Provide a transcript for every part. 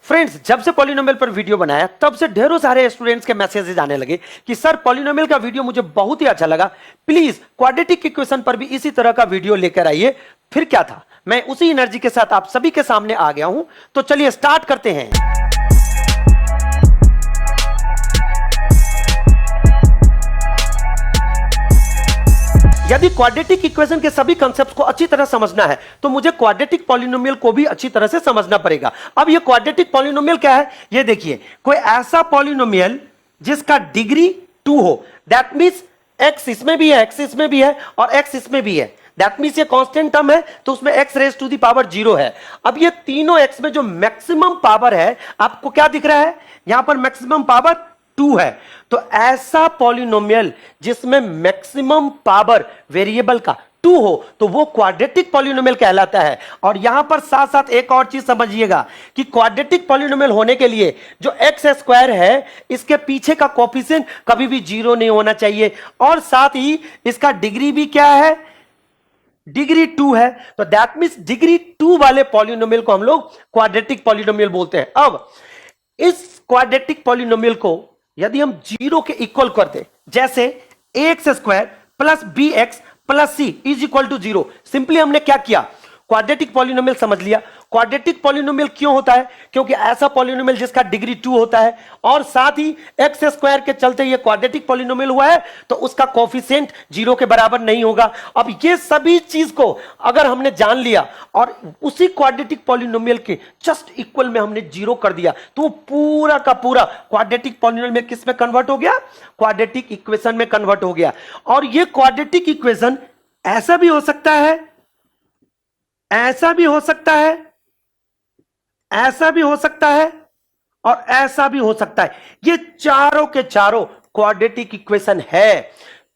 Friends, जब से polynomial पर वीडियो बनाया तब से ढेरों सारे स्टूडेंट्स के मैसेजेस आने लगे कि सर पॉलिनोमियल का वीडियो मुझे बहुत ही अच्छा लगा, प्लीज क्वाड्रेटिक इक्वेशन पर भी इसी तरह का वीडियो लेकर आइए। फिर क्या था, मैं उसी एनर्जी के साथ आप सभी के सामने आ गया हूं। तो चलिए स्टार्ट करते हैं। यदि क्वाड्रेटिक इक्वेशन के सभी कांसेप्ट्स को अच्छी तरह समझना है तो मुझे क्वाड्रेटिक पॉलिनोमियल को भी अच्छी तरह से समझना पड़ेगा। अब ये क्वाड्रेटिक पॉलिनोमियल क्या है, ये देखिए, कोई ऐसा पॉलिनोमियल जिसका डिग्री 2 हो, दैट मींस x इसमें भी है, x इसमें भी है और x इसमें भी है, दैट मींस ये कांस्टेंट टर्म है तो उसमें x raise to the power 0 है। अब ये तीनों x में जो मैक्सिमम पावर है, आपको क्या दिख रहा है, यहां पर मैक्सिमम पावर 2 है। तो ऐसा पॉलिनोमियल जिसमें मैक्सिमम पावर वेरिएबल का 2 हो तो वो क्वाड्रेटिक पॉलिनोमियल कहलाता है। और यहां पर साथ साथ एक और चीज समझिएगा कि क्वाड्रेटिक पॉलिनोमियल होने के लिए जो एक्स स्क्वायर है, इसके पीछे का कोएफिशिएंट कभी भी 0 नहीं होना चाहिए और साथ ही इसका डिग्री भी क्या है, डिग्री 2 है। तो दैट मींस डिग्री 2 वाले पॉलिनोमियल को हम लोग क्वाड्रेटिक पॉलिनोमियल बोलते हैं। अब इस क्वाड्रेटिक पॉलिनोमियल को यदि हम 0 के इक्वल कर दे, जैसे ax square plus B X plus C is equal to 0, simply हमने क्या किया, क्वाड्रेटिक पॉलिनोमियल समझ लिया। क्वाड्रेटिक पॉलिनोमियल क्यों होता है, क्योंकि ऐसा पॉलिनोमियल जिसका डिग्री 2 होता है और साथ ही एक्स स्क्वायर के चलते ये क्वाड्रेटिक पॉलिनोमियल हुआ है तो उसका कोएफिशिएंट 0 के बराबर नहीं होगा। अब ये सभी चीज को अगर हमने जान लिया और उसी क्वाड्रेटिक पॉलिनोमियल के जस्ट इक्वल में हमने 0 कर दिया तो पूरा का पूरा क्वाड्रेटिक पॉलिनोमियल में किस में कन्वर्ट हो गया, क्वाड्रेटिक इक्वेशन में कन्वर्ट हो गया। और ये क्वाड्रेटिक इक्वेशन ऐसा भी हो सकता है, ऐसा भी हो सकता है, ऐसा भी हो सकता है और ऐसा भी हो सकता है। ये चारों के चारों क्वाड्रेटिक इक्वेशन है।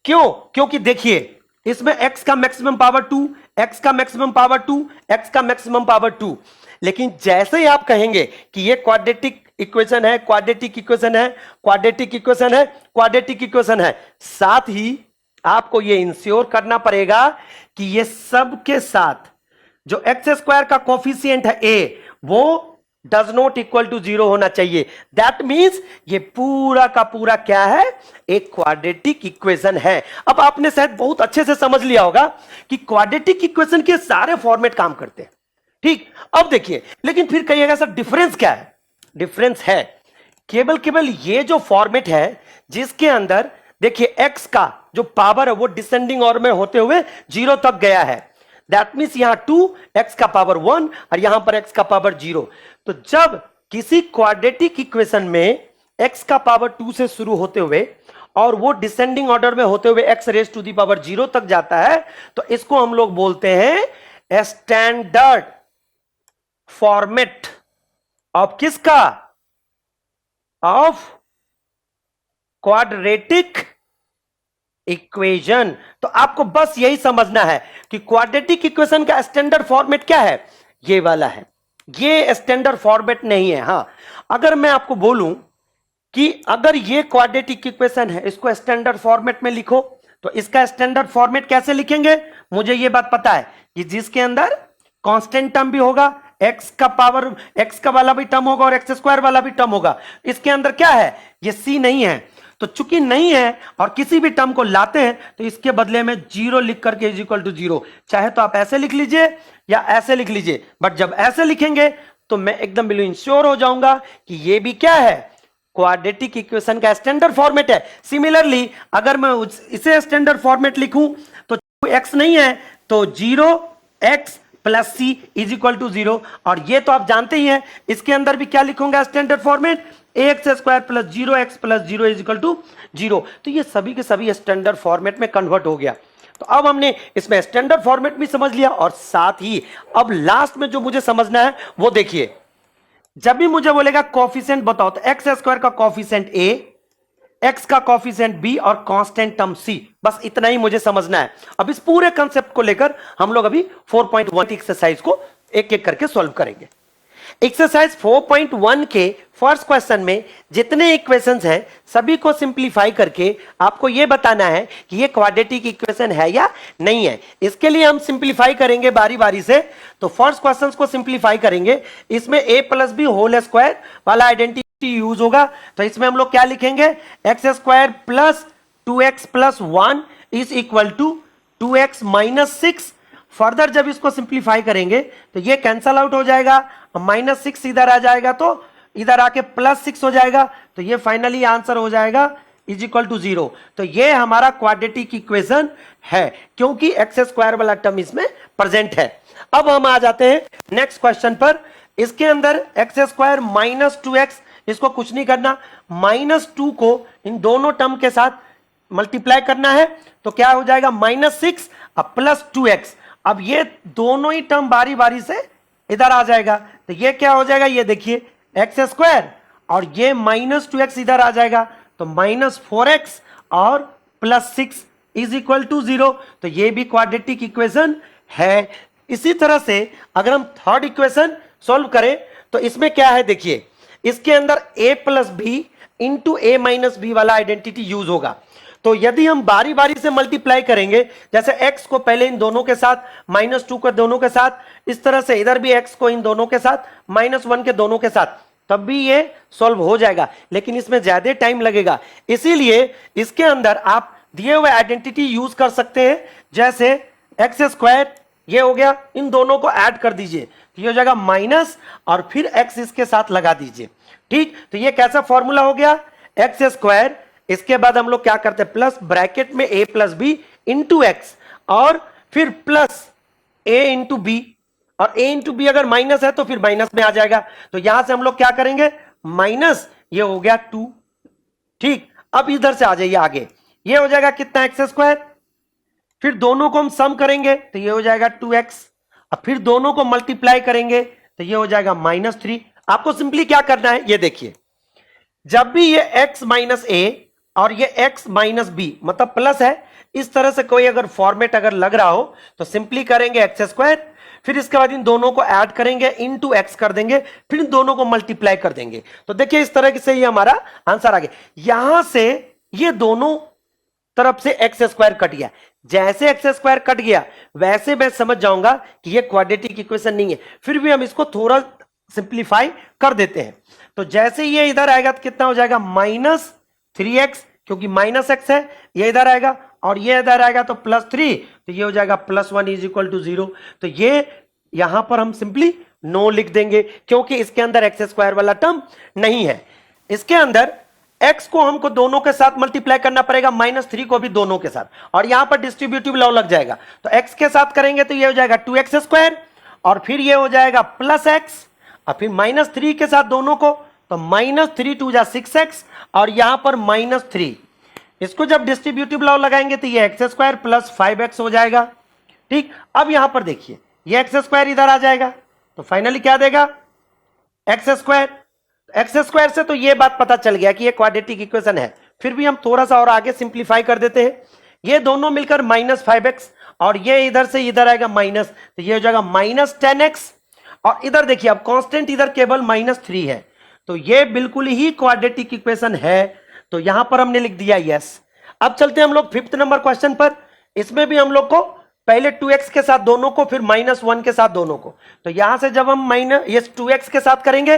क्यों, क्योंकि देखिए इसमें x का मैक्सिमम पावर 2, x का मैक्सिमम पावर 2, x का मैक्सिमम पावर 2। लेकिन जैसे ही आप कहेंगे कि ये क्वाड्रेटिक इक्वेशन है, क्वाड्रेटिक इक्वेशन है, क्वाड्रेटिक इक्वेशन है, क्वाड्रेटिक इक्वेशन है, साथ ही आपको ये इंश्योर करना पड़ेगा कि ये सब के साथ जो एक्स स्क्वायर का कोफिशिएंट है a, वो डज नॉट इक्वल टू 0 होना चाहिए। दैट मींस ये पूरा का पूरा क्या है, एक क्वाड्रेटिक इक्वेशन है। अब आपने शायद बहुत अच्छे से समझ लिया होगा कि क्वाड्रेटिक इक्वेशन के सारे फॉर्मेट काम करते हैं, ठीक। अब देखिए, लेकिन फिर कहिएगा सर डिफरेंस क्या है, डिफरेंस है केवल ये जो फॉर्मेट है जिसके अंदर देखिए x का जो पावर है वो डिसेंडिंग ऑर्डर में होते हुए 0 तक गया है। दैट मींस यहां 2, x का पावर 1 और यहां पर x का पावर 0। तो जब किसी क्वाड्रेटिक इक्वेशन में x का पावर 2 से शुरू होते हुए और वो डिसेंडिंग ऑर्डर में होते हुए x raise to the power 0 तक जाता है तो इसको हम लोग बोलते हैं स्टैंडर्ड फॉर्मेट ऑफ किसका, ऑफ क्वाड्रेटिक इक्वेशन। तो आपको बस यही समझना है कि क्वाड्रेटिक इक्वेशन का स्टैंडर्ड फॉर्मेट क्या है, ये वाला है, ये स्टैंडर्ड फॉर्मेट नहीं है। हां, अगर मैं आपको बोलूं कि अगर ये क्वाड्रेटिक इक्वेशन है इसको स्टैंडर्ड फॉर्मेट में लिखो तो इसका स्टैंडर्ड फॉर्मेट कैसे लिखेंगे, मुझे ये बात पता है कि जिसके अंदर कांस्टेंट टर्म भी होगा, x का पावर x का वाला भी टर्म होगा और एक्स स्क्वायर वाला भी टर्म होगा। इसके अंदर क्या है, ये c नहीं है, तो चूंकि नहीं है और किसी भी टर्म को लाते हैं तो इसके बदले में 0 लिख करके इज इक्वल टू 0। चाहे तो आप ऐसे लिख लीजिए या ऐसे लिख लीजिए, बट जब ऐसे लिखेंगे तो मैं एकदम बिल्कुल इंश्योर हो जाऊंगा कि ये भी क्या है, क्वाड्रेटिक इक्वेशन का स्टैंडर्ड फॉर्मेट है। सिमिलरली अगर मैं इसे स्टैंडर्ड फॉर्मेट लिखूं तो x नहीं है तो 0x plus C is equal to 0। और ये तो आप जानते ही हैं, इसके अंदर भी क्या लिखूंगा standard format, X square plus 0x plus 0 is equal to 0। तो ये सभी के सभी स्टैंडर्ड फॉर्मेट में कन्वर्ट हो गया। तो अब हमने इसमें स्टैंडर्ड फॉर्मेट भी समझ लिया और साथ ही अब लास्ट में जो मुझे समझना है वो देखिए, जब भी मुझे बोलेगा कोफिशिएंट बताओ तो एक्स स्क्वायर का कोफिशिएंट a, x का कोफिशिएंट b और कांस्टेंट टर्म c, बस इतना ही मुझे समझना है। अब इस पूरे कांसेप्ट को लेकर हम लोग अभी 4.1 एक्सरसाइज को एक एक करके सॉल्व करेंगे। एक्सरसाइज 4.1 के फर्स्ट क्वेश्चन में जितने इक्वेशंस हैं सभी को सिंपलीफाई करके आपको यह बताना है कि ये क्वाड्रेटिक इक्वेशन है या नहीं है। इसके लिए हम सिंपलीफाई करेंगे बारी बारी से। तो फर्स्ट क्वेश्चन को सिंपलीफाई करेंगे, इसमें a plus B whole square वाला आइडेंटिटी यूज होगा। तो इसमें हम लोग क्या लिखेंगे, X square plus 2x plus 1 is equal to 2x minus 6। Further जब इसको सिंपलीफाई करेंगे तो ये कैंसल आउट हो जाएगा, माइनस 6 इधर आ जाएगा तो इधर आके प्लस 6 हो जाएगा। तो ये फाइनली आंसर हो जाएगा इज इक्वल टू 0। तो ये हमारा क्वाड्रेटिक इक्वेशन है क्योंकि एक्स स्क्वायर वाला टर्म इसमें प्रेजेंट है। अब हम आ जाते हैं नेक्स्ट क्वेश्चन पर। इसके अंदर एक्स स्क्वायर माइनस 2x, इसको कुछ नहीं करना, -2 को इन दोनों टर्म के साथ मल्टीप्लाई करना है। तो क्या हो जाएगा, -6 अब प्लस 2x। अब ये दोनों ही टर्म बारी बारी से इधर आ जाएगा। तो ये क्या हो जाएगा, ये देखिए एक्स स्क्वायर और ये -2x इधर आ जाएगा तो -4x और +6 इज इक्वल टू 0। तो ये भी क्वाड्रेटिक इक्वेशन है। इसी तरह से अगर हम थर्ड इक्वेशन सॉल्व करें तो इसमें क्या है, देखिए इसके अंदर a plus B into A minus B वाला आइडेंटिटी यूज होगा। तो यदि हम बारी बारी से मल्टीप्लाई करेंगे, जैसे x को पहले इन दोनों के साथ, -2 को दोनों के साथ, इस तरह से इधर भी x को इन दोनों के साथ, -1 के दोनों के साथ, तब भी ये सॉल्व हो जाएगा। लेकिन इसमें ज्यादा टाइम लगेगा, इसीलिए इसके अंदर आप दिए हुए आइडेंटिटी यूज कर सकते हैं। जैसे एक्स स्क्वायर ये हो गया, इन दोनों को ऐड कर दीजिए तो ये हो जाएगा माइनस और फिर x इसके साथ लगा दीजिए। ठीक, तो ये कैसा फॉर्मूला हो गया, एक्स स्क्वायर, इसके बाद हम लोग क्या करते हैं, प्लस ब्रैकेट में a plus B into X और फिर प्लस a इंटू बी, और a इंटू बी अगर माइनस है तो फिर माइनस में आ जाएगा। तो यहां से हम लोग क्या करेंगे, माइनस, ये हो गया 2। ठीक, अब इधर से आ जाइए आगे, ये हो जाएगा कितना, एक्स स्क्वायर, फिर दोनों को हम सम करेंगे तो ये हो जाएगा 2x, अब फिर दोनों को मल्टीप्लाई करेंगे तो ये हो जाएगा -3। आपको सिंपली क्या करना है, ये देखिए, जब भी ये x माइनस ए और ये x माइनस बी मतलब प्लस है, इस तरह से कोई अगर फॉर्मेट अगर लग रहा हो तो सिंपली करेंगे एक्स स्क्वायर, फिर इसके बाद इन दोनों को ऐड करेंगे, इनटू x कर देंगे, फिर इन दोनों को मल्टीप्लाई कर देंगे। तो देखिए इस तरह से ये हमारा आंसर आ गया। यहां से ये दोनों तरफ से एक्स स्क्वायर कट गया, जैसे एक्स स्क्वायर कट गया वैसे मैं समझ जाऊंगा कि ये क्वाड्रेटिक इक्वेशन नहीं है। फिर भी हम इसको थोड़ा सिंप्लीफाई कर देते हैं। तो जैसे ये इधर आएगा तो कितना हो जाएगा, -3x, क्योंकि -x है, ये इधर आएगा और ये इधर आएगा तो +3, तो ये हो जाएगा +1 इज इक्वल टू 0। तो ये यहां पर हम सिंपली नो लिख देंगे क्योंकि इसके अंदर एक्स स्क्वायर वाला टर्म नहीं है। इसके अंदर x को हमको दोनों के साथ मल्टीप्लाई करना पड़ेगा, -3 को भी दोनों के साथ, और यहां पर डिस्ट्रीब्यूटिव लॉ लग जाएगा। तो x के साथ करेंगे तो ये हो जाएगा 2x स्क्वायर और फिर ये हो जाएगा +x और फिर -3 के साथ दोनों को तो -3 2 जा 6x और यहां पर -3। इसको जब डिस्ट्रीब्यूटिव लॉ लगाएंगे तो ये एक्स स्क्वायर प्लस 5x हो जाएगा। ठीक, अब यहां पर देखिए ये एक्स स्क्वायर इधर आ जाएगा तो फाइनली क्या देगा, एक्स स्क्वायर। एक्स स्क्वायर से तो ये बात पता चल गया कि ये क्वाड्रेटिक इक्वेशन है। फिर भी हम थोड़ा सा और आगे सिंप्लीफाई कर देते हैं, ये दोनों मिलकर -5x और ये इधर से इधर आएगा माइनस, तो ये हो जाएगा -10x और इधर देखिए अब कांस्टेंट इधर केवल -3 है, तो ये बिल्कुल ही क्वाड्रेटिक इक्वेशन है। तो यहां पर हमने लिख दिया यस। अब चलते हैं हम लोग 5th नंबर क्वेश्चन पर। इसमें भी हम लोग को पहले 2x के साथ दोनों को, फिर -1 के साथ दोनों को। तो यहां से जब हम ये 2x के साथ करेंगे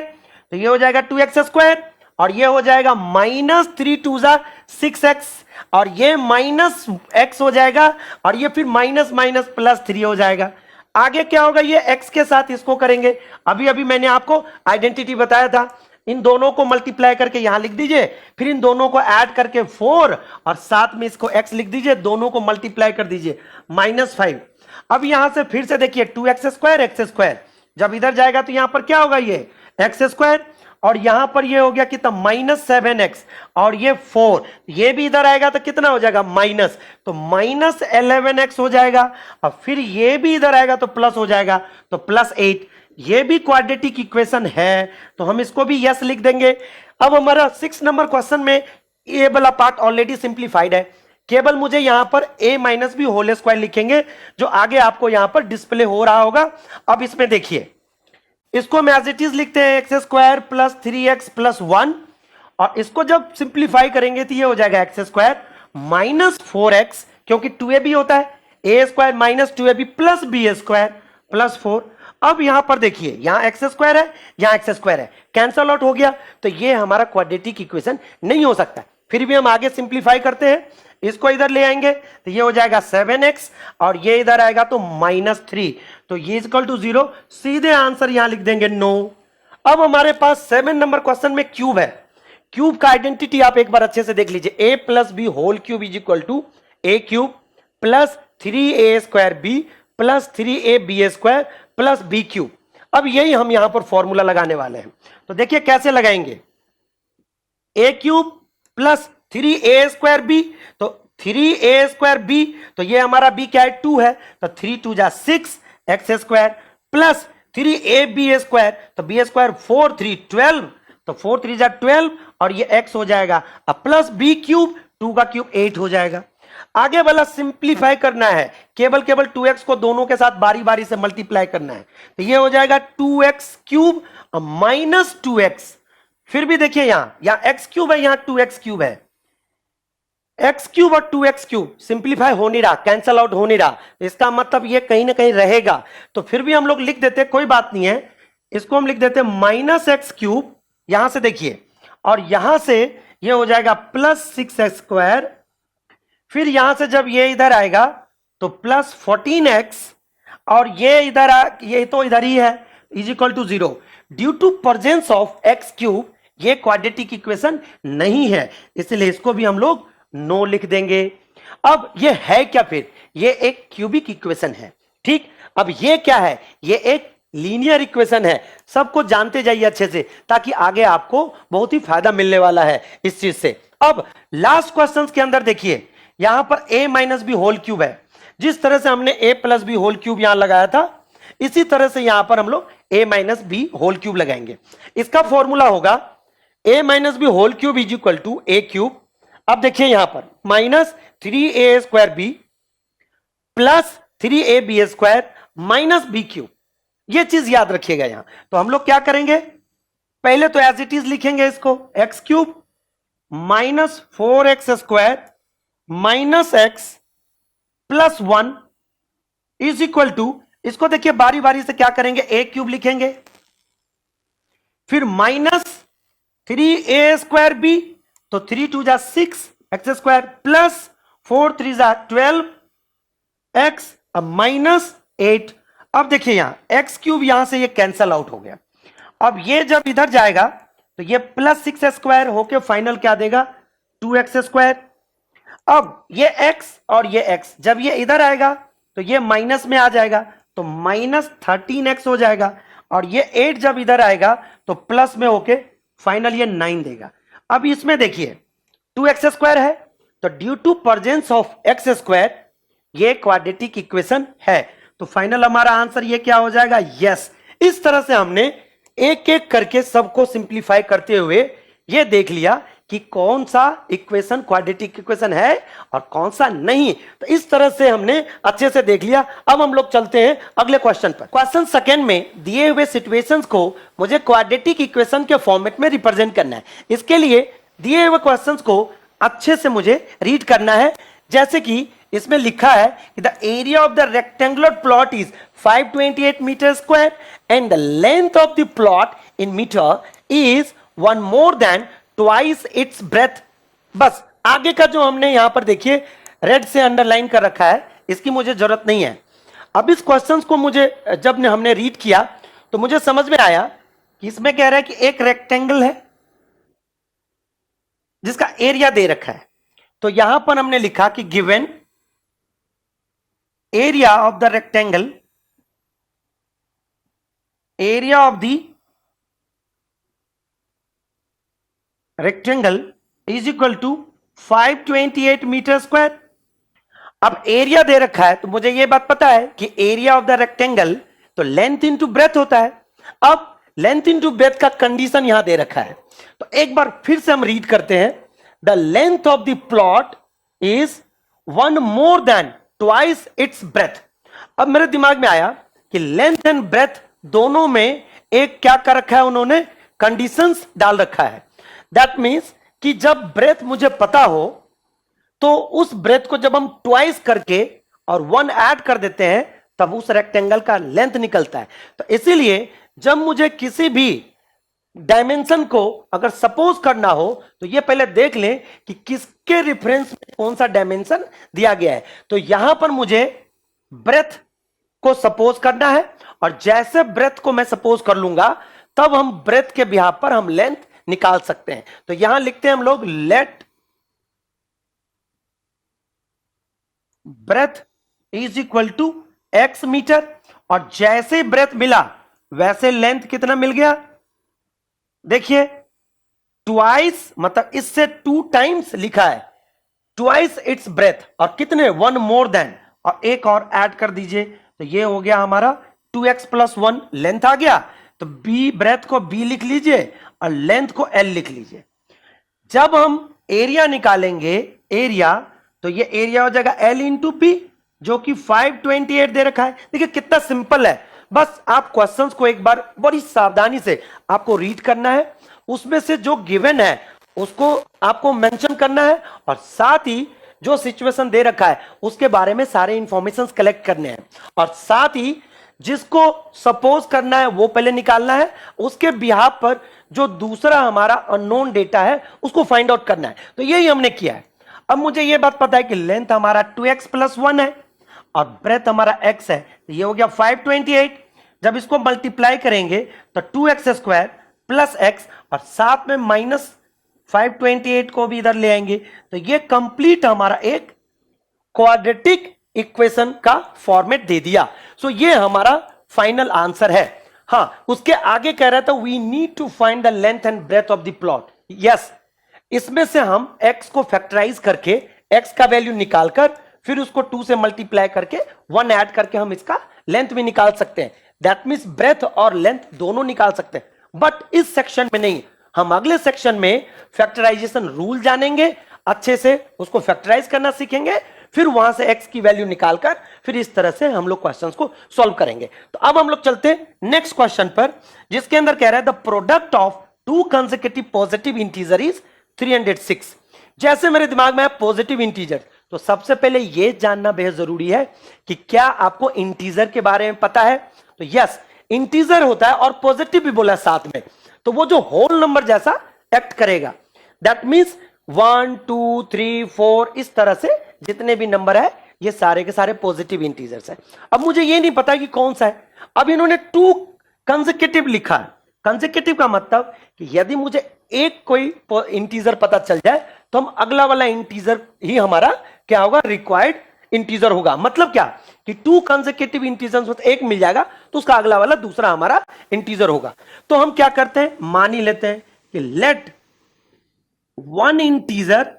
तो ये हो जाएगा 2x स्क्वायर और ये हो जाएगा -3 2 जा 6x और ये -x हो जाएगा और ये फिर +3 हो जाएगा। आगे क्या होगा, ये x के साथ इसको करेंगे। अभी अभी मैंने आपको आइडेंटिटी बताया था, इन दोनों को मल्टीप्लाई करके यहां लिख दीजिए, फिर इन दोनों को ऐड करके 4 और साथ में इसको x लिख दीजिए, दोनों को मल्टीप्लाई कर दीजिए -5। अब यहां से फिर से देखिए 2x स्क्वायर x स्क्वायर, जब इधर जाएगा तो यहां पर क्या होगा, ये एक्स स्क्वायर और यहां पर ये हो गया कितना -7x और ये 4, ये भी इधर आएगा तो कितना हो जाएगा माइनस, तो -11x हो जाएगा। अब फिर ये भी इधर आएगा तो प्लस हो जाएगा तो +8। ये भी क्वाड्रेटिक इक्वेशन है, तो हम इसको भी यस लिख देंगे। अब हमारा 6 नंबर क्वेश्चन में ये वाला पार्ट ऑलरेडी सिंप्लीफाइड है, केवल मुझे यहां पर a minus B whole square लिखेंगे जो आगे आपको यहां पर डिस्प्ले हो रहा होगा। अब इसमें देखिए इसको हम एज इट इज लिखते हैं x square plus 3x plus 1, और इसको जब सिंप्लीफाई करेंगे तो ये हो जाएगा एक्स स्क्वायर माइनस 4x, क्योंकि 2ab होता है, a square minus 2ab plus b square plus 4। अब यहां पर देखिए, यहां एक्स स्क्वायर है, यहां एक्स स्क्वायर है, कैंसल आउट हो गया, तो ये हमारा क्वाड्रेटिक इक्वेशन नहीं हो सकता। फिर भी हम आगे सिंप्लीफाई करते हैं, इसको इधर ले आएंगे तो ये हो जाएगा 7x, और ये इधर आएगा तो -3, तो ये इक्वल टू 0। सीधे आंसर यहां लिख देंगे नो। अब हमारे पास 7 नंबर क्वेश्चन में क्यूब है। क्यूब का आइडेंटिटी आप एक बार अच्छे से देख लीजिए, a plus B whole cube is equal to A cube plus 3a square B plus 3ab square plus B cube. अब यही हम यहां पर फॉर्मूला लगाने वाले हैं, तो देखिए कैसे लगाएंगे। a cube plus 3a square B, तो 3a स्क्वायर बी, तो ये हमारा b क्या है 2 है, तो 3 2 जा 6 x square plus 3ab square, तो b स्क्वायर 4 3 12, तो 4 3 जा 12, और ये x हो जाएगा, अब प्लस b क्यूब, 2 का क्यूब 8 हो जाएगा। आगे वाला सिंप्लीफाई करना है, केवल 2x को दोनों के साथ बारी बारी से मल्टीप्लाई करना है, तो ये हो जाएगा 2x क्यूब माइनस 2x। फिर भी देखिए यहां x क्यूब है, यहां 2x क्यूब है, x क्यूब और 2x क्यूब सिंप्लीफाई हो नहीं रहा, कैंसल आउट हो नहीं रहा, इसका मतलब ये कहीं ना कहीं रहेगा, तो फिर भी हम लोग लिख देते, कोई बात नहीं है, इसको हम लिख देते माइनस एक्स क्यूब, यहां से देखिए, और यहां से ये हो जाएगा प्लस 6x स्क्वायर, फिर यहां से जब ये इधर आएगा तो प्लस 14x, और ये तो इधर ही है, is equal to 0। Due to presence of x cube ये क्वाड्रेटिक इक्वेशन नहीं है, इसलिए इसको भी हम लोग नो लिख देंगे। अब ये है क्या, फिर ये एक क्यूबिक इक्वेशन है, ठीक। अब ये क्या है, ये एक लीनियर इक्वेशन है, सबको जानते जाइए अच्छे से, ताकि आगे आपको बहुत ही फायदा मिलने वाला है इस चीज से। अब लास्ट क्वेश्चन के अंदर देखिए, यहां पर a minus B whole cube है, जिस तरह से हमने a plus B whole cube यहां लगाया था, इसी तरह से यहां पर हम लोग a minus B whole cube लगाएंगे। इसका फॉर्मूला होगा a minus B whole cube is equal to a cube. अब देखिए यहां पर minus 3a square B plus 3ab square minus B cube, ये चीज याद रखिएगा यहां। तो हम लोग क्या करेंगे, पहले तो एज इट इज लिखेंगे इसको, X cube minus 4x square minus X plus 1 is equal to, इसको देखिए बारी बारी से क्या करेंगे, ए क्यूब लिखेंगे, फिर माइनस 3a स्क्वायर बी, तो 3 2 जा 6 एक्स स्क्वायर प्लस 4 3 जा 12 एक्स, अब माइनस 8। अब देखिए यहां एक्स क्यूब, यहां से ये कैंसल आउट हो गया, अब ये जब इधर जाएगा तो ये प्लस 6 स्क्वायर होके फाइनल क्या देगा 2x स्क्वायर। अब ये x और ये x जब ये इधर आएगा तो ये माइनस में आ जाएगा, तो माइनस 13x हो जाएगा, और ये 8 जब इधर आएगा तो प्लस में होके फाइनल ये 9 देगा। अब इसमें देखिए 2x स्क्वायर है, तो due to presence of x square ये क्वाड्रेटिक इक्वेशन है, तो फाइनल हमारा आंसर ये क्या हो जाएगा, यस। इस तरह से हमने एक एक करके सबको सिंप्लीफाई करते हुए ये देख लिया कि कौन सा इक्वेशन क्वाड्रेटिक इक्वेशन है और कौन सा नहीं। तो इस तरह से हमने अच्छे से देख लिया। अब हम लोग चलते हैं अगले क्वेश्चन पर। क्वेश्चन सेकंड में दिए हुए सिचुएशंस को मुझे क्वाड्रेटिक इक्वेशन के फॉर्मेट में रिप्रेजेंट करना है। इसके लिए दिए हुए क्वेश्चंस को अच्छे से मुझे रीड करना है। जैसे कि इसमें लिखा है कि the area of the rectangular plot is 528 metre square and the length of the plot in metre is 1 more than twice its breadth. बस आगे का जो हमने यहां पर देखिए रेड से अंडरलाइन कर रखा है, इसकी मुझे जरूरत नहीं है। अब इस क्वेश्चंस को मुझे जब हमने रीड किया तो मुझे समझ में आया कि इसमें कह रहा है कि एक रेक्टेंगल है जिसका एरिया दे रखा है। तो यहां पर हमने लिखा कि given area of the rectangle, area of the rectangle is equal to 528 metre square. अब एरिया दे रखा है तो मुझे यह बात पता है कि एरिया ऑफ द रेक्टेंगल तो लेंथ इनटू ब्रेथ होता है। अब लेंथ इनटू ब्रेथ का कंडीशन यहां दे रखा है, तो एक बार फिर से हम रीड करते हैं। The length of the plot is 1 more than twice its breath. अब मेरे दिमाग में आया कि लेंथ एंड ब्रेथ दोनों में एक क्या कर रखा है उन्होंने, कंडीशंस डाल रखा है। दैट मीन्स कि जब ब्रेथ मुझे पता हो तो उस ब्रेथ को जब हम ट्वाइस करके और 1 ऐड कर देते हैं तब उस रेक्टेंगल का लेंथ निकलता है। तो इसीलिए जब मुझे किसी भी डायमेंशन को अगर सपोज करना हो तो ये पहले देख लें कि किसके रेफरेंस में कौन सा डायमेंशन दिया गया है। तो यहां पर मुझे ब्रेथ को सपोज करना है और जैसे ब्रेथ को मैं सपोज कर लूंगा तब हम ब्रेथ के बिहाफ पर हम लेंथ निकाल सकते हैं। तो यहां लिखते हैं हम लोग let breadth is equal to x metre, और जैसे ब्रेथ मिला वैसे लेंथ कितना मिल गया, देखिए ट्वाइस, मतलब इससे 2 टाइम्स लिखा है, ट्वाइस इट्स ब्रेथ, और कितने 1 मोर देन, और एक और ऐड कर दीजिए तो ये हो गया हमारा 2x + 1 लेंथ आ गया। तो b ब्रेथ को b लिख लीजिए और लेंथ को l लिख लीजिए। जब हम एरिया निकालेंगे एरिया, तो ये एरिया हो जाएगा l इंटू पी, जो कि 528 दे रखा है। देखिए कितना सिंपल है, बस आप क्वेश्चंस को एक बार बड़ी सावधानी से आपको रीड करना है, उसमें से जो गिवन है उसको आपको मेंशन करना है, और साथ ही जो सिचुएशन दे रखा है उसके बारे में सारे इंफॉर्मेशन कलेक्ट करने हैं, और साथ ही जिसको सपोज करना है वो पहले निकालना है, उसके बिहाफ पर जो दूसरा हमारा अननोन डेटा है उसको फाइंड आउट करना है। तो यही हमने किया है। अब मुझे ये बात पता है कि लेंथ हमारा 2x + 1 है और ब्रेथ हमारा x है, तो ये हो गया 528। जब इसको मल्टीप्लाई करेंगे तो 2x² + x और साथ में -528 को भी इधर ले आएंगे, तो ये कंप्लीट हमारा एक क्वाड्रेटिक इक्वेशन का फॉर्मेट दे दिया। सो ये हमारा फाइनल आंसर है। हाँ, उसके आगे कह रहा था we need to find the length and breadth of the plot. Yes, इसमें से हम x को फैक्टराइज करके x का वैल्यू निकालकर फिर उसको 2 से मल्टीप्लाई करके 1 ऐड करके हम इसका लेंथ भी निकाल सकते हैं। दैट मींस ब्रेथ और लेंथ दोनों निकाल सकते हैं, बट इस सेक्शन में नहीं। हम अगले सेक्शन में फैक्टराइजेशन रूल जानेंगे, अच्छे से उसको फैक्टराइज करना सीखेंगे, फिर वहां से x की वैल्यू निकालकर फिर इस तरह से हम लोग क्वेश्चंस को सॉल्व करेंगे। तो अब हम लोग चलते हैं नेक्स्ट क्वेश्चन पर, जिसके अंदर कह रहा है the product of 2 consecutive positive integer is 306। जैसे मेरे दिमाग में है पॉजिटिव इंटीजर, तो सबसे पहले यह जानना बेहद जरूरी है कि क्या आपको इंटीजर के बारे में पता है। तो यस, इंटीजर होता है और पॉजिटिव भी बोला साथ में, तो वो जो होल नंबर जैसा एक्ट करेगा। दैट मींस 1 2 3 4 इस तरह से जितने भी नंबर है ये सारे के सारे पॉजिटिव इंटीजर्स है। अब मुझे ये नहीं पता कि कौन सा है। अब इन्होंने 2 कंसेक्यूटिव लिखा है। कंसेक्यूटिव का मतलब कि यदि मुझे एक कोई इंटीजर पता चल जाए तो हम अगला वाला इंटीजर ही हमारा क्या होगा, रिक्वायर्ड इंटीजर होगा। मतलब क्या कि 2 कंसेक्यूटिव इंटीजर्स में एक मिल जाएगा तो उसका अगला वाला दूसरा हमारा इंटीजर होगा। तो हम क्या करते हैं, मान ही लेते हैं कि लेट 1 इंटीजर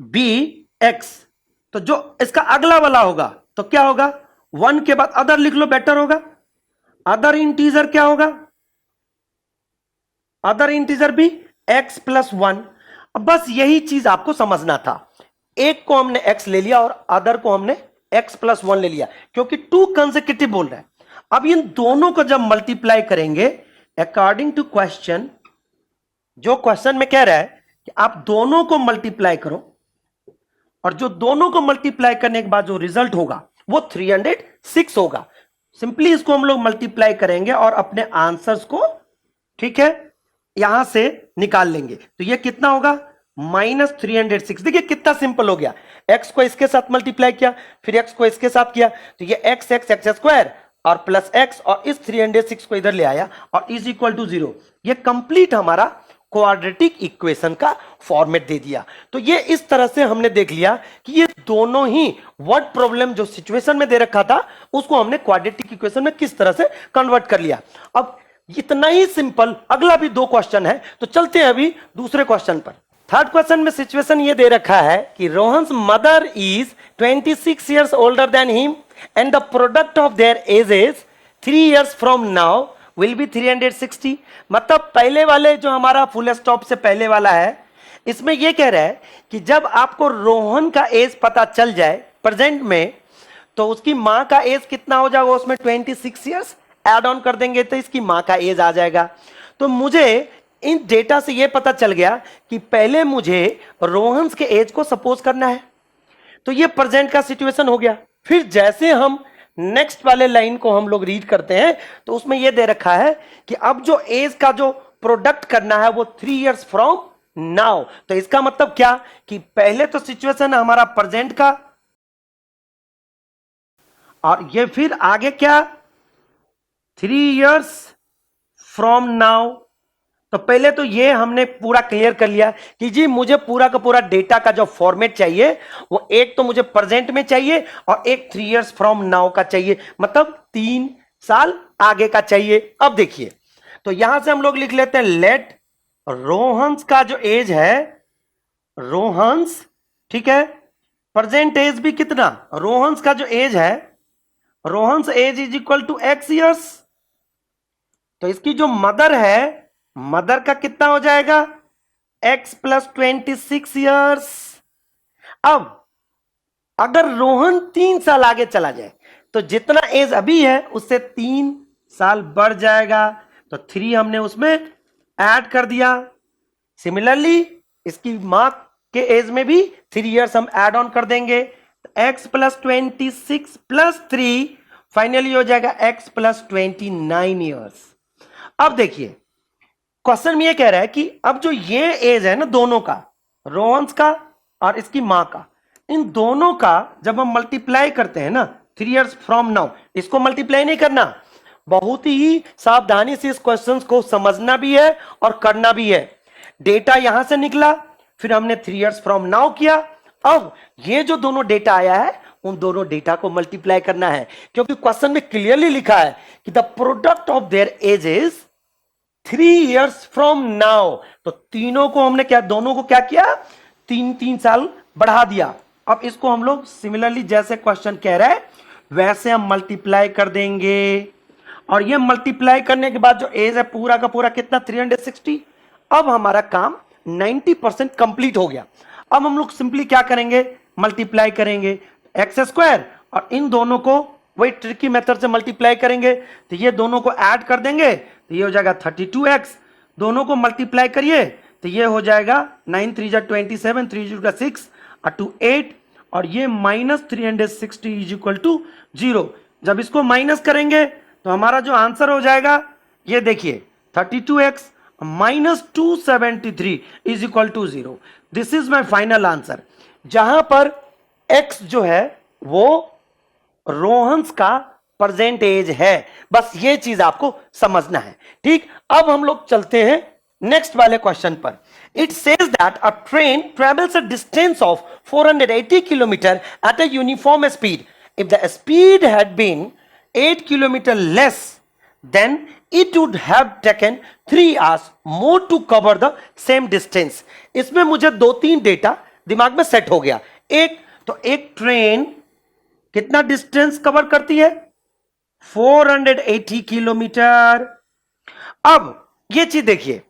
बी x, तो जो इसका अगला वाला होगा तो क्या होगा, 1 के बाद अदर लिख लो, बेटर होगा। अदर इंटीजर क्या होगा, अदर इंटीजर भी x + 1। अब बस यही चीज आपको समझना था, एक को हमने x ले लिया और अदर को हमने x + 1 ले लिया, क्योंकि 2 कंसेक्यूटिव बोल रहा है। अब इन दोनों को जब मल्टीप्लाई करेंगे अकॉर्डिंग टू क्वेश्चन, जो क्वेश्चन में कह रहा है कि आप दोनों को मल्टीप्लाई करो, और जो दोनों को मल्टीप्लाई करने के बाद जो रिजल्ट होगा वो 306 होगा। सिंपली इसको हम लोग मल्टीप्लाई करेंगे और अपने आंसर्स को, ठीक है, यहां से निकाल लेंगे। तो ये कितना होगा, -306। देखिए कितना सिंपल हो गया, x को इसके साथ मल्टीप्लाई किया, फिर x को इसके साथ किया, तो ये x² और प्लस x, और इस 306 को इधर ले आया और इज इक्वल टू 0। ये कंप्लीट हमारा क्वाड्रेटिक इक्वेशन का फॉर्मेट दे दिया। तो ये इस तरह से हमने देख लिया कि ये दोनों ही वर्ड प्रॉब्लम जो सिचुएशन में दे रखा था उसको हमने क्वाड्रेटिक इक्वेशन में किस तरह से कन्वर्ट कर लिया। अब इतना ही सिंपल, अगला भी 2 क्वेश्चन है, तो चलते हैं अभी दूसरे क्वेश्चन पर। थर्ड क्वेश्चन में सिचुएशन ये दे रखा है कि Rohan's mother is 26 years older than him and the product of their ages 3 years from now will be 360। मतलब पहले वाले जो हमारा फुल स्टॉप से पहले वाला है, इसमें यह कह रहा है कि जब आपको रोहन का एज पता चल जाए प्रेजेंट में, तो उसकी मां का एज कितना हो जाएगा, उसमें 26 years ऐड ऑन कर देंगे तो इसकी मां का एज आ जाएगा। तो मुझे इन डेटा से यह पता चल गया कि पहले मुझे रोहंस के एज को सपोज करना है, तो ये प्रेजेंट का सिचुएशन हो गया। फिर जैसे हम नेक्स्ट वाले लाइन को हम लोग रीड करते हैं तो उसमें यह दे रखा है कि अब जो एज का जो प्रोडक्ट करना है वो 3 इयर्स फ्रॉम नाउ। तो इसका मतलब क्या कि पहले तो सिचुएशन है हमारा प्रेजेंट का, और ये फिर आगे क्या 3 इयर्स फ्रॉम नाउ। तो पहले तो ये हमने पूरा क्लियर कर लिया कि जी मुझे पूरा का पूरा डेटा का जो फॉर्मेट चाहिए वो एक तो मुझे प्रेजेंट में चाहिए और एक 3 इयर्स फ्रॉम नाउ का चाहिए, मतलब 3 साल आगे का चाहिए। अब देखिए तो यहां से हम लोग लिख लेते हैं लेट रोहंस का जो एज है, रोहंस, ठीक है, प्रेजेंट एज भी कितना, रोहंस का जो एज है, Rohan's age is equal to X years. तो इसकी जो मदर है, मदर का कितना हो जाएगा x प्लस 26 ईयर्स। अब अगर रोहन 3 साल आगे चला जाए तो जितना एज अभी है उससे 3 साल बढ़ जाएगा, तो 3 हमने उसमें ऐड कर दिया। सिमिलरली इसकी मां के एज में भी 3 इयर्स हम ऐड ऑन कर देंगे, x प्लस 26 प्लस 3 फाइनली हो जाएगा x प्लस 29 ईयर्स। अब देखिए क्वेश्चन में ये कह रहा है कि अब जो ये एज है ना दोनों का, रोहंस का और इसकी मां का, इन दोनों का जब हम मल्टीप्लाई करते हैं ना 3 इयर्स फ्रॉम नाउ, इसको मल्टीप्लाई नहीं करना, बहुत ही सावधानी से इस क्वेश्चन को समझना भी है और करना भी है। डेटा यहां से निकला, फिर हमने 3 इयर्स फ्रॉम नाउ किया। अब ये जो दोनों डेटा आया है उन दोनों डेटा को मल्टीप्लाई करना है, क्योंकि क्वेश्चन में क्लियरली लिखा है कि the product of their edges 3 years from now. तो तीनों को हमने क्या, दोनों को क्या किया, 3 साल बढ़ा दिया। अब इसको हम लोग सिमिलरली जैसे क्वेश्चन कह रहा है वैसे हम मल्टीप्लाई कर देंगे, और ये मल्टीप्लाई करने के बाद जो एज है पूरा का पूरा कितना 360। अब हमारा काम 90% कंप्लीट हो गया। अब हम लोग सिंपली क्या करेंगे, मल्टीप्लाई करेंगे एक्स स्क्वायर और इन दोनों को वही ट्रिकी मेथड से मल्टीप्लाई करेंगे, तो ये दोनों को ऐड कर देंगे तो ये हो जाएगा 32x, दोनों को मल्टीप्लाई करिए तो ये हो जाएगा 9 3 27, 3 6 और 2 8, और ये माइनस 360 इज इक्वल टू 0। जब इसको माइनस करेंगे तो हमारा जो आंसर हो जाएगा ये देखिए 32x minus 273 is equal to 0। This is my final answer, जहां पर x जो है वो रोहंस का प्रेजेंट एज है। बस ये चीज आपको समझना है, ठीक। अब हम लोग चलते हैं नेक्स्ट वाले क्वेश्चन पर। It says that a train travels a distance of 480 kilometre at a uniform speed. If the speed had been 8 kilometre less than it would have taken 3 hours more to cover the same distance। इसमें मुझे 2-3 data दिमाग में set हो गया। एक तो एक train कितना डिस्टेंस कवर करती है 480 किलोमीटर। अब ये चीज देखिए,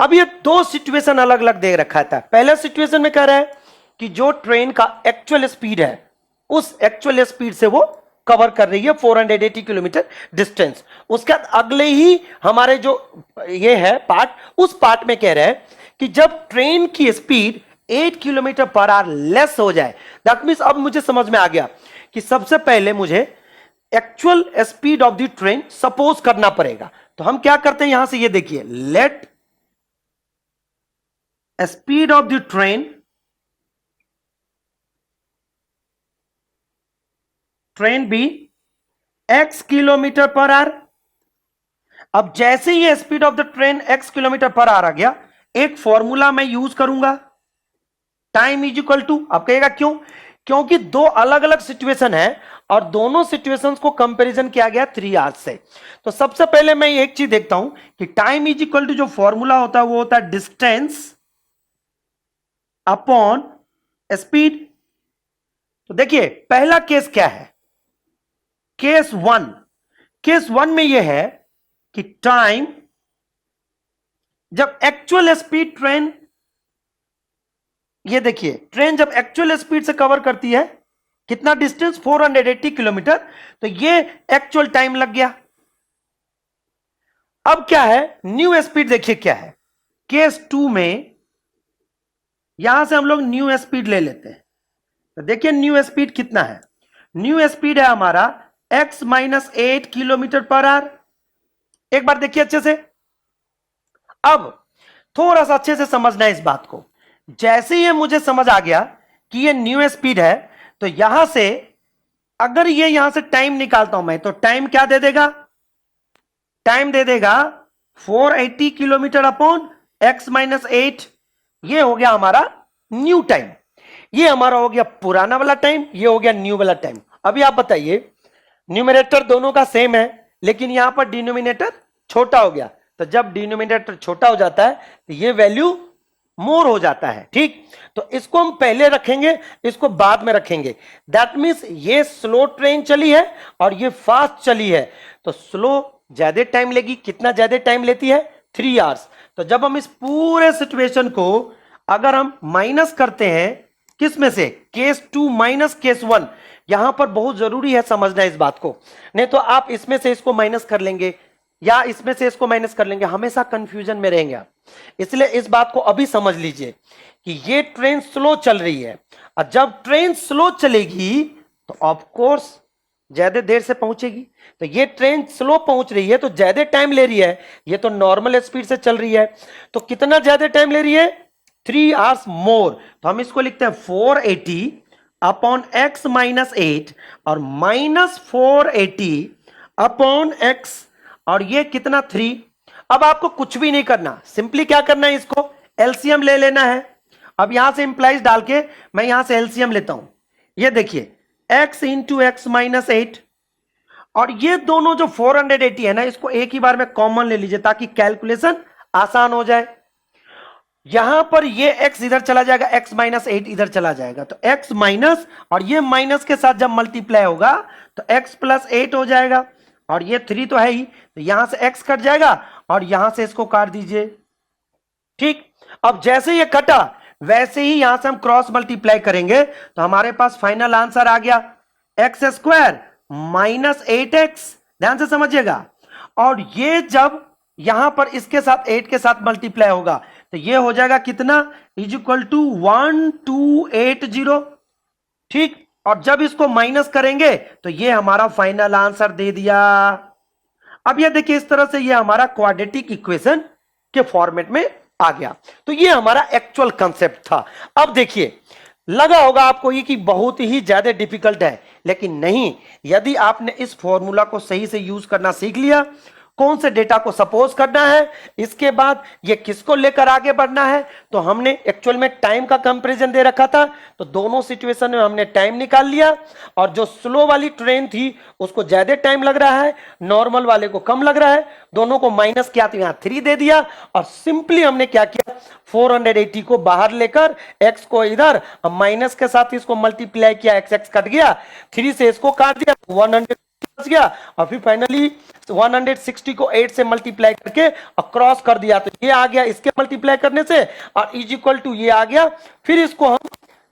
अब ये दो सिचुएशन अलग अलग दे रखा था। पहला सिचुएशन में कह रहा है कि जो ट्रेन का एक्चुअल स्पीड है उस एक्चुअल स्पीड से वो कवर कर रही है 480 किलोमीटर डिस्टेंस। उसके बाद अगले ही हमारे जो ये है पार्ट, उस पार्ट में कह रहा है कि जब ट्रेन की speed 8 kilometre per our less हो जाए, दैट मींस अब मुझे समझ में आ गया कि सबसे पहले मुझे actual speed of the train suppose करना पड़ेगा। तो हम क्या करते हैं, यहां से ये देखिए, let speed of the train be x kilometre per hour. अब जैसे ही speed of the train x kilometre per hour आ गया, एक फॉर्मूला मैं यूज करूंगा, टाइम इज इक्वल टू, आप कहेगा क्यों, क्योंकि दो अलग अलग सिचुएशन है और दोनों सिचुएशंस को कंपैरिजन किया गया 3 आवर्स से। तो सबसे पहले मैं एक चीज देखता हूं कि टाइम इज इक्वल टू जो फॉर्मूला होता है वो होता है डिस्टेंस अपॉन स्पीड। तो देखिए पहला केस क्या है, केस वन में यह है कि टाइम जब एक्चुअल स्पीड ट्रेन, ये देखिए ट्रेन जब एक्चुअल स्पीड से कवर करती है कितना डिस्टेंस 480 किलोमीटर, तो ये एक्चुअल टाइम लग गया। अब क्या है न्यू स्पीड, देखिए क्या है केस 2 में यहां से हम लोग न्यू स्पीड ले लेते हैं। तो देखिए न्यू स्पीड कितना है, न्यू स्पीड है हमारा x-8 किलोमीटर पर आवर। एक बार देखिए अच्छे से, अब थोड़ा सा अच्छे से समझना है इस बात को। जैसे ही मुझे समझ आ गया कि ये न्यू स्पीड है, तो यहां से अगर ये यहां से टाइम निकालता हूं मैं, तो टाइम क्या दे देगा, टाइम दे देगा 480 किलोमीटर अपॉन x-8। ये हो गया हमारा न्यू टाइम, ये हमारा हो गया पुराना वाला टाइम, ये हो गया न्यू वाला टाइम। अभी आप बताइए, न्यूमरेटर दोनों का सेम है, लेकिन यहां पर डिनोमिनेटर छोटा हो गया। तो जब डिनोमिनेटर छोटा हो जाता है तो ये वैल्यू मोर हो जाता है। ठीक, तो इसको हम पहले रखेंगे, इसको बाद में रखेंगे। दैट मीन्स ये स्लो ट्रेन चली है और ये फास्ट चली है, तो स्लो ज्यादा टाइम लेगी। कितना ज्यादा टाइम लेती है, 3 आवर्स। तो जब हम इस पूरे सिचुएशन को अगर हम माइनस करते हैं, किस में से, केस 2 माइनस केस 1, यहां पर बहुत जरूरी है समझना इस बात को, नहीं तो आप इसमें से इसको माइनस कर लेंगे या इसमें से इसको माइनस कर लेंगे, हमेशा कंफ्यूजन में रहेंगे आप। इसलिए इस बात को अभी समझ लीजिए कि ये ट्रेन स्लो चल रही है, और जब ट्रेन स्लो चलेगी तो ऑफ कोर्स ज्यादा देर से पहुंचेगी। तो ये ट्रेन स्लो पहुंच रही है तो ज्यादा टाइम ले रही है, ये तो नॉर्मल स्पीड से चल रही है, तो कितना ज्यादा टाइम ले रही है, 3 आवर्स मोर। तो हम इसको लिखते हैं 480 अपॉन x-8 और -480 अपॉन x, और ये कितना 3। अब आपको कुछ भी नहीं करना, सिंपली क्या करना है, इसको एलसीएम ले लेना है। अब यहां से इंप्लाइज डाल के मैं यहां से एलसीएम लेता हूं। ये देखिए x इंटू x-8, और ये दोनों जो 480 है ना, इसको एक ही बार में कॉमन ले लीजिए ताकि कैलकुलेशन आसान हो जाए। यहां पर ये x इधर चला जाएगा, x-8 इधर चला जाएगा, तो x माइनस और ये माइनस के साथ जब मल्टीप्लाई होगा तो x प्लस 8 हो जाएगा, और ये 3 तो है ही, तो यहां से x कट जाएगा और यहां से इसको काट दीजिए। ठीक, अब जैसे ये कटा वैसे ही यहां से हम क्रॉस मल्टीप्लाई करेंगे तो हमारे पास फाइनल आंसर आ गया x² माइनस 8x। ध्यान से समझिएगा, और ये जब यहां पर इसके साथ 8 के साथ मल्टीप्लाई होगा तो ये हो जाएगा कितना, इज इक्वल टू 1280। ठीक, और जब इसको माइनस करेंगे तो ये हमारा फाइनल आंसर दे दिया। अब ये देखिए इस तरह से ये हमारा क्वाड्रेटिक इक्वेशन के फॉर्मेट में आ गया। तो ये हमारा एक्चुअल कंसेप्ट था। अब देखिए लगा होगा आपको ये कि बहुत ही ज्यादा डिफिकल्ट है, लेकिन नहीं, यदि आपने इस फॉर्मूला को सही से यूज करना सीख लिया, कौन से डेटा को सपोज करना है, इसके बाद ये किसको लेकर आगे बढ़ना है, तो हमने एक्चुअल में टाइम का कंपैरिजन दे रखा था, तो दोनों सिचुएशन में हमने टाइम निकाल लिया, और जो स्लो वाली ट्रेन थी उसको ज्यादा टाइम लग रहा है, नॉर्मल वाले को कम लग रहा है, दोनों को माइनस किया तो यहां 3 दे दिया, और सिंपली हमने क्या किया, 480 को बाहर लेकर x को इधर माइनस के साथ इसको मल्टीप्लाई किया, x कट गया, 3 से इसको काट दिया, 100 बच गया, और फिर फाइनली 160 को 8 से मल्टीप्लाई करके और क्रॉस कर दिया, तो ये आ गया इसके मल्टीप्लाई करने से, और इज इक्वल टू ये आ गया, फिर इसको हम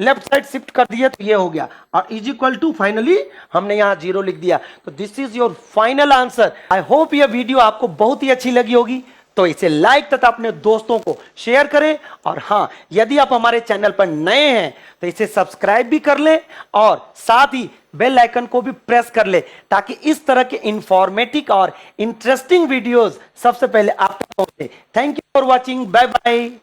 लेफ्ट साइड शिफ्ट कर दिया तो ये हो गया, और इज इक्वल टू फाइनली हमने यहां 0 लिख दिया। तो this is your final answer. I hope ये वीडियो आपको बहुत ही अच्छी लगी होगी, तो इसे लाइक तथा अपने दोस्तों को शेयर करें, और हाँ, यदि आप हमारे चैनल पर नए हैं तो इसे सब्सक्राइब भी कर लें और साथ ही बेल आइकन को भी प्रेस कर ले, ताकि इस तरह के इंफॉर्मेटिव और इंटरेस्टिंग वीडियोस सबसे पहले आप तक पहुंचे। Thank you for watching, bye bye.